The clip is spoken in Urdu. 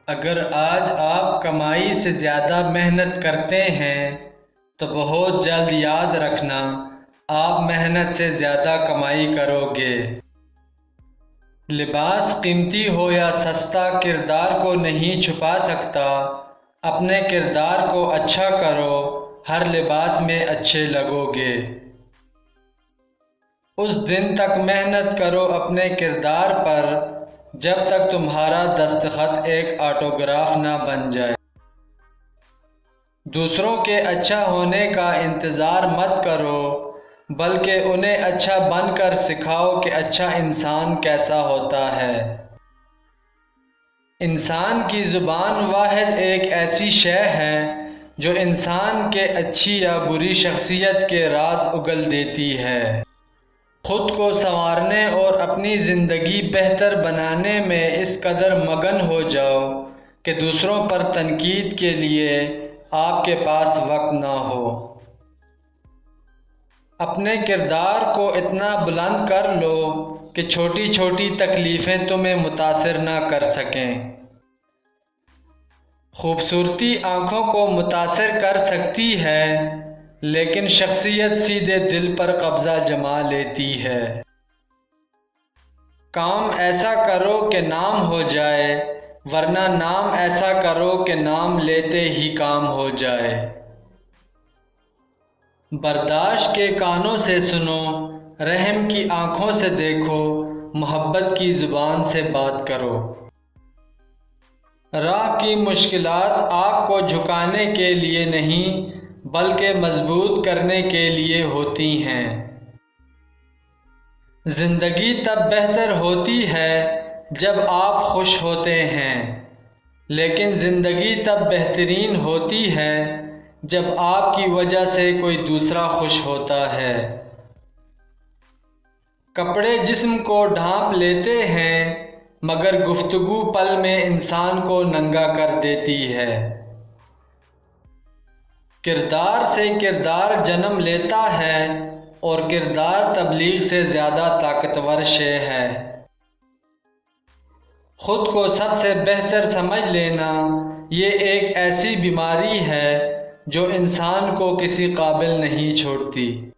اگر آج آپ کمائی سے زیادہ محنت کرتے ہیں تو بہت جلد یاد رکھنا آپ محنت سے زیادہ کمائی کرو گے۔ لباس قیمتی ہو یا سستا کردار کو نہیں چھپا سکتا۔ اپنے کردار کو اچھا کرو، ہر لباس میں اچھے لگو گے۔ اس دن تک محنت کرو اپنے کردار پر جب تک تمہارا دستخط ایک آٹوگراف نہ بن جائے۔ دوسروں کے اچھا ہونے کا انتظار مت کرو، بلکہ انہیں اچھا بن کر سکھاؤ کہ اچھا انسان کیسا ہوتا ہے۔ انسان کی زبان واحد ایک ایسی شے ہے جو انسان کے اچھی یا بری شخصیت کے راز اگل دیتی ہے۔ خود کو سنوارنے اور اپنی زندگی بہتر بنانے میں اس قدر مگن ہو جاؤ کہ دوسروں پر تنقید کے لیے آپ کے پاس وقت نہ ہو۔ اپنے کردار کو اتنا بلند کر لو کہ چھوٹی چھوٹی تکلیفیں تمہیں متاثر نہ کر سکیں۔ خوبصورتی آنکھوں کو متاثر کر سکتی ہے، لیکن شخصیت سیدھے دل پر قبضہ جما لیتی ہے۔ کام ایسا کرو کہ نام ہو جائے، ورنہ نام ایسا کرو کہ نام لیتے ہی کام ہو جائے۔ برداشت کے کانوں سے سنو، رحم کی آنکھوں سے دیکھو، محبت کی زبان سے بات کرو۔ راہ کی مشکلات آپ کو جھکانے کے لیے نہیں بلکہ مضبوط کرنے کے لیے ہوتی ہیں۔ زندگی تب بہتر ہوتی ہے جب آپ خوش ہوتے ہیں، لیکن زندگی تب بہترین ہوتی ہے جب آپ کی وجہ سے کوئی دوسرا خوش ہوتا ہے۔ کپڑے جسم کو ڈھانپ لیتے ہیں، مگر گفتگو پل میں انسان کو ننگا کر دیتی ہے۔ کردار سے کردار جنم لیتا ہے اور کردار تبلیغ سے زیادہ طاقتور شے ہے۔ خود کو سب سے بہتر سمجھ لینا یہ ایک ایسی بیماری ہے جو انسان کو کسی قابل نہیں چھوڑتی۔